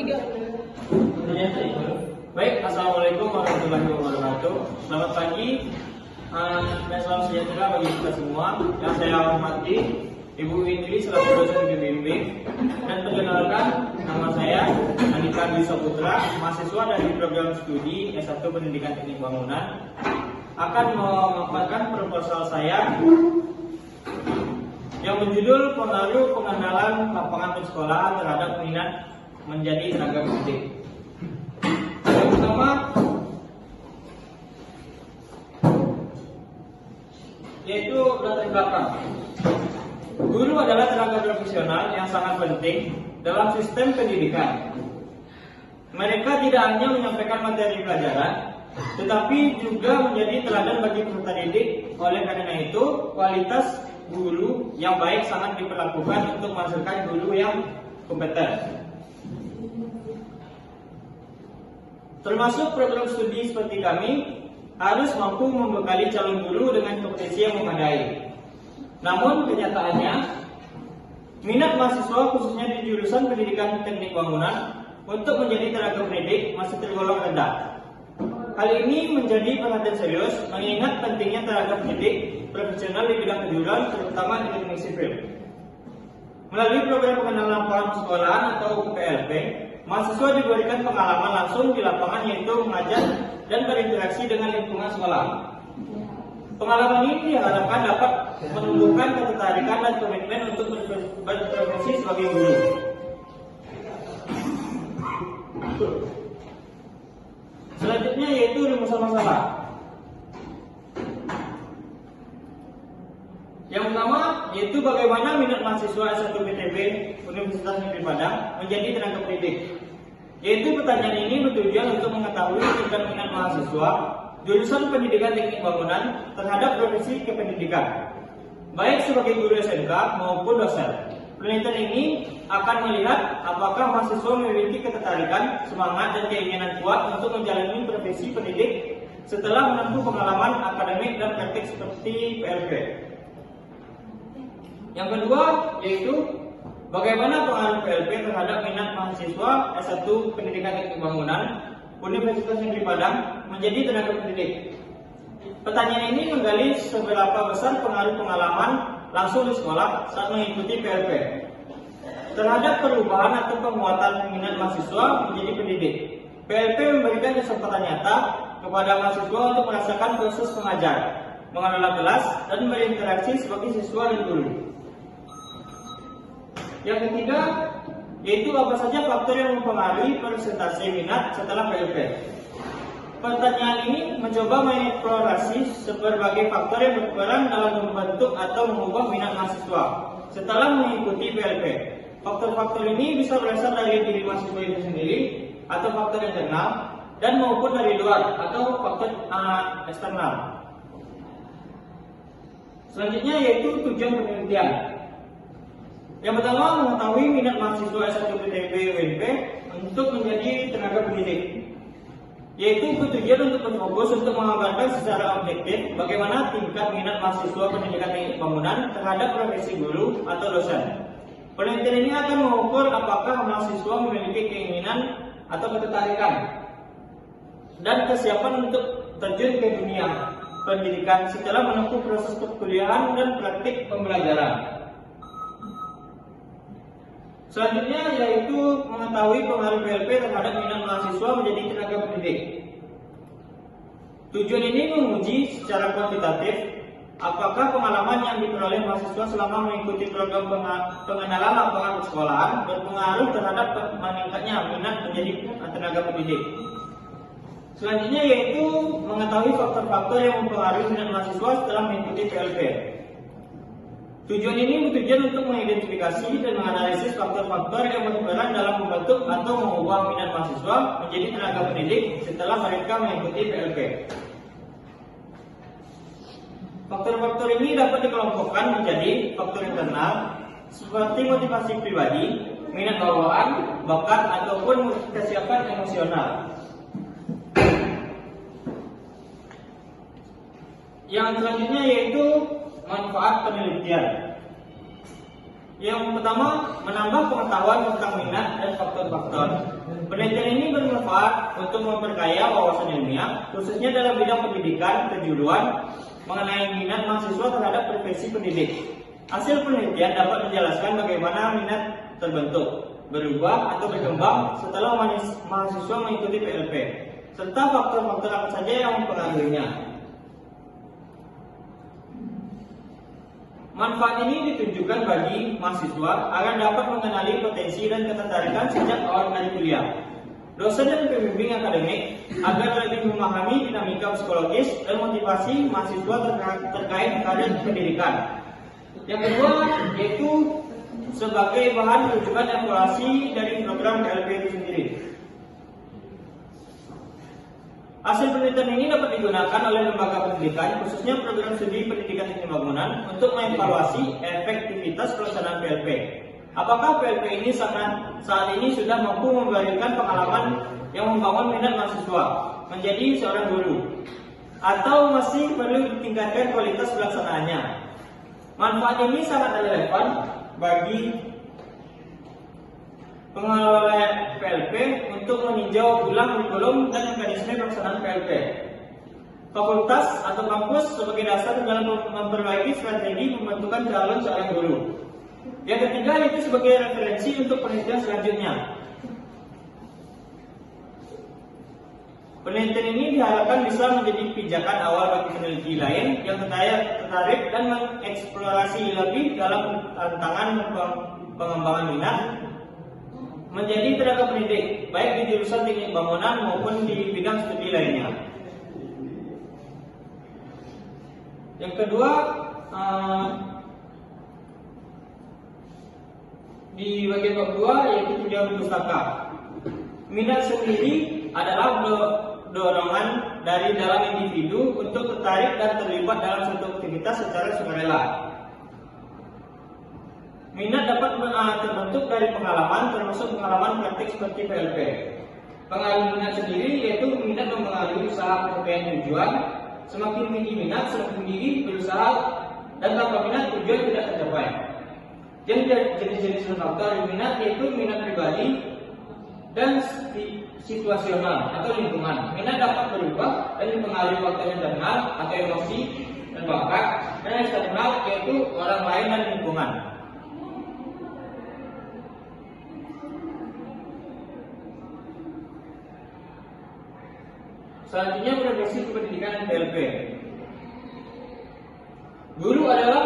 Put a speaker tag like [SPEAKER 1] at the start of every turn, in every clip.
[SPEAKER 1] Tiga.
[SPEAKER 2] Baik, assalamualaikum warahmatullahi wabarakatuh. Selamat pagi dan salam sejahtera bagi kita semua. Yang saya hormati Ibu Indri selaku dosen pembimbing, dan perkenalkan nama saya Andika Dwi Saputra, mahasiswa dari program studi S1 Pendidikan Teknik Bangunan, akan memaparkan proposal saya yang berjudul pengaruh pengenalan lapangan persekolahan terhadap minat menjadi tenaga pendidik. Yang pertama yaitu latar belakang. Guru adalah tenaga profesional yang sangat penting dalam sistem pendidikan. Mereka tidak hanya menyampaikan materi pelajaran, tetapi juga menjadi teladan bagi peserta didik. Oleh karena itu, kualitas guru yang baik sangat diperlakukan untuk menghasilkan guru yang kompeten. Termasuk program studi seperti kami harus mampu membekali calon guru dengan kompetensi yang memadai. Namun kenyataannya, minat mahasiswa khususnya di jurusan pendidikan teknik bangunan untuk menjadi tenaga pendidik masih tergolong rendah. Hal ini menjadi perhatian serius mengingat pentingnya tenaga pendidik profesional di bidang kejuruan, terutama di teknik sipil. Melalui program pengenalan lapangan persekolahan atau PLP, mahasiswa diberikan pengalaman langsung di lapangan, yaitu mengajar dan berinteraksi dengan lingkungan sekolah. Pengalaman ini diharapkan dapat menumbuhkan ketertarikan dan komitmen untuk berprofesi sebagai guru. Selanjutnya yaitu rumusan masalah. Yang pertama yaitu bagaimana minat mahasiswa S1 PTB Universitas Negeri Padang menjadi tenaga pendidik. Yaitu pertanyaan ini bertujuan untuk mengetahui tingkat minat mahasiswa jurusan pendidikan teknik bangunan terhadap profesi kependidikan, baik sebagai guru SMK maupun dosen. Penelitian ini akan melihat apakah mahasiswa memiliki ketertarikan, semangat, dan keinginan kuat untuk menjalani profesi pendidik setelah menempuh pengalaman akademik dan praktik seperti PLP. Yang kedua yaitu bagaimana pengaruh PLP terhadap minat mahasiswa S1 Pendidikan Teknik Bangunan Universitas Negeri Padang menjadi tenaga pendidik. Pertanyaan ini menggali seberapa besar pengaruh pengalaman langsung di sekolah saat mengikuti PLP terhadap perubahan atau penguatan minat mahasiswa menjadi pendidik. PLP memberikan kesempatan nyata kepada mahasiswa untuk merasakan proses mengajar, mengelola kelas, dan berinteraksi sebagai siswa dan guru. Yang ketiga yaitu apa saja faktor yang mempengaruhi presentasi minat setelah PLP. Pertanyaan ini mencoba mengeksplorasi berbagai faktor yang berperan dalam membentuk atau mengubah minat mahasiswa setelah mengikuti PLP. Faktor-faktor ini bisa berasal dari diri mahasiswa itu sendiri atau faktor internal, dan maupun dari luar atau faktor eksternal. Selanjutnya yaitu tujuan penelitian. Yang pertama, mengetahui minat mahasiswa S1 PTB UNP untuk menjadi tenaga pendidik, yaitu bertujuan untuk berfokus untuk mengabarkan secara objektif bagaimana tingkat minat mahasiswa pendidikan teknik bangunan terhadap profesi guru atau dosen. Penelitian ini akan mengukur apakah mahasiswa memiliki keinginan atau ketertarikan dan kesiapan untuk terjun ke dunia pendidikan setelah menempuh proses perkuliahan dan praktik pembelajaran. Selanjutnya yaitu mengetahui pengaruh PLP terhadap minat mahasiswa menjadi tenaga pendidik. Tujuan ini menguji secara kuantitatif apakah pengalaman yang diperoleh mahasiswa selama mengikuti program pengenalan lapangan persekolahan berpengaruh terhadap meningkatnya minat menjadi tenaga pendidik. Selanjutnya yaitu mengetahui faktor-faktor yang mempengaruhi minat mahasiswa setelah mengikuti PLP. Tujuan ini bertujuan untuk mengidentifikasi dan menganalisis faktor-faktor yang berperan dalam membentuk atau mengubah minat mahasiswa menjadi tenaga pendidik setelah mereka mengikuti PLP. Faktor-faktor ini dapat dikelompokkan menjadi faktor internal seperti motivasi pribadi, minat bawaan, bakat, ataupun kesiapan emosional. Yang selanjutnya yaitu manfaat penelitian. Yang pertama, menambah pengetahuan tentang minat dan faktor-faktor. Penelitian ini bermanfaat untuk memperkaya wawasan ilmiah, khususnya dalam bidang pendidikan, kejuruan, mengenai minat mahasiswa terhadap profesi pendidik. Hasil penelitian dapat menjelaskan bagaimana minat terbentuk, berubah atau berkembang setelah mahasiswa mengikuti PLP, serta faktor-faktor apa saja yang mempengaruhinya. Manfaat ini ditunjukkan bagi mahasiswa agar dapat mengenali potensi dan ketertarikan sejak awal dari kuliah. Dosen dan pembimbing akademik agar lebih memahami dinamika psikologis dan motivasi mahasiswa terkait karir pendidikan. Yang kedua, yaitu sebagai bahan rujukan evaluasi dari program PLP itu sendiri. Hasil penelitian ini dapat digunakan oleh lembaga pendidikan, khususnya program studi pendidikan teknik bangunan, untuk mengevaluasi efektivitas pelaksanaan PLP. Apakah PLP ini saat ini sudah mampu memberikan pengalaman yang membangun minat mahasiswa menjadi seorang guru, atau masih perlu ditingkatkan kualitas pelaksanaannya? Manfaat ini sangat relevan bagi pengelola PLP untuk meninjau ulang kurikulum dan mekanisme pelaksanaan PLP. Fakultas atau kampus sebagai dasar dalam memperbaiki strategi pembentukan calon seorang guru. Yang ketiga, itu sebagai referensi untuk penelitian selanjutnya. Penelitian ini diharapkan bisa menjadi pijakan awal bagi peneliti lain yang tertarik dan mengeksplorasi lebih dalam tantangan pengembangan minat menjadi tenaga pendidik, baik di jurusan teknik bangunan maupun di bidang studi lainnya. Yang kedua, di bagian bab 2 yaitu tujuan pustaka. Minat sendiri adalah dorongan dari dalam individu untuk tertarik dan terlibat dalam suatu aktivitas secara sukarela. Minat dapat terbentuk dari pengalaman, termasuk pengalaman praktik seperti PLP. Pengaruh minat sendiri yaitu minat mempengaruhi usaha pencapaian tujuan. Semakin tinggi minat, semakin tinggi berusaha, dan tanpa minat tujuan tidak tercapai. Jenis-jenis faktor minat yaitu minat pribadi dan situasional atau lingkungan. Minat dapat berubah dan dipengaruhi faktor internal atau emosi dan bakat, dan eksternal yaitu orang lain dan lingkungan. Selanjutnya, profesi kependidikan dan PLP. Guru adalah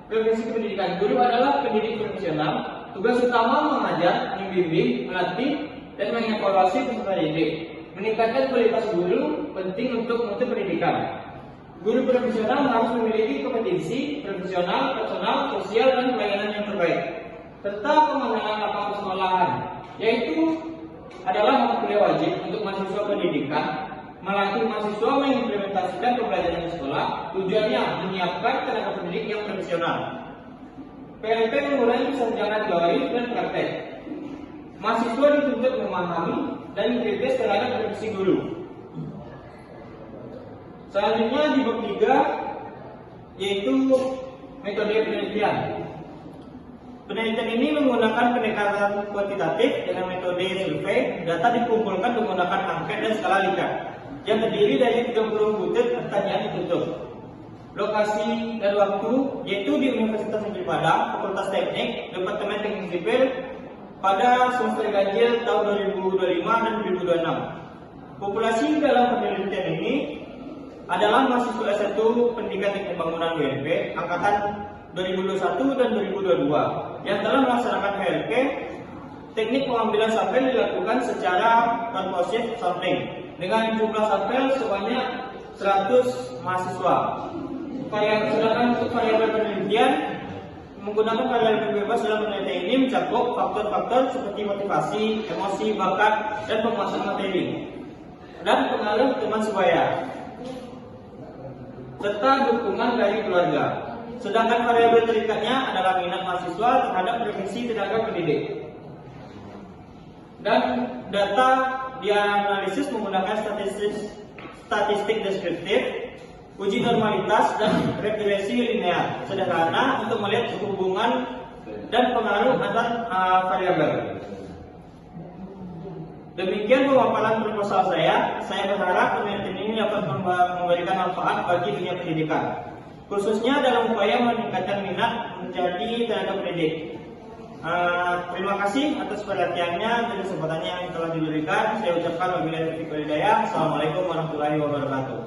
[SPEAKER 2] profesi kependidikan. Guru adalah pendidik profesional. Tugas utama mengajar, membimbing, melatih, dan mengevaluasi peserta didik. Meningkatkan kualitas guru penting untuk mutu pendidikan. Guru profesional harus memiliki kompetensi profesional, personal, sosial, dan pelayanan yang terbaik, serta pengembangan lapangan sekolahan, yaitu adalah mata kuliah wajib untuk mahasiswa pendidikan. Melatih mahasiswa mengimplementasikan pembelajaran di sekolah, tujuannya menyiapkan tenaga pendidik yang profesional. PLP mengurangi kesenjangan teori dan praktek. Mahasiswa dituntut memahami dan mengkritis terhadap profesi guru. Selanjutnya di bab 3 yaitu metode penelitian. Penelitian ini menggunakan pendekatan kuantitatif dengan metode survei. Data dikumpulkan menggunakan angket dan skala Likert yang terdiri dari 30 butir pertanyaan ditutup. Lokasi dan waktu yaitu di Universitas Negeri Padang, Fakultas Teknik, Departemen Teknik Sipil pada semester ganjil tahun 2025 dan 2026. Populasi dalam penelitian ini adalah mahasiswa S1 Pendidikan Teknik Bangunan UNP angkatan 2021 dan 2022 yang telah melaksanakan PLP. Teknik pengambilan sampel dilakukan secara composite sampling dengan jumlah sampel sebanyak 100 mahasiswa. Sedangkan untuk variabel penelitian menggunakan variabel bebas dalam penelitian ini mencakup faktor-faktor seperti motivasi, emosi, bakat, dan penguasaan materi, dan pengaruh teman sebaya, serta dukungan dari keluarga. Sedangkan variabel terikatnya adalah minat mahasiswa terhadap profesi tenaga pendidik. Dan data dianalisis menggunakan statistik deskriptif, uji normalitas, dan regresi linear sederhana untuk melihat hubungan dan pengaruh antar variabel. Demikian pemaparan proposal saya. Saya berharap penelitian ini dapat memberikan manfaat bagi dunia pendidikan, khususnya dalam upaya meningkatkan minat menjadi tenaga pendidik. Terima kasih atas perhatiannya dan kesempatannya yang telah diberikan. Saya ucapkan wabillahi taufiq wal hidayah. Assalamualaikum warahmatullahi wabarakatuh.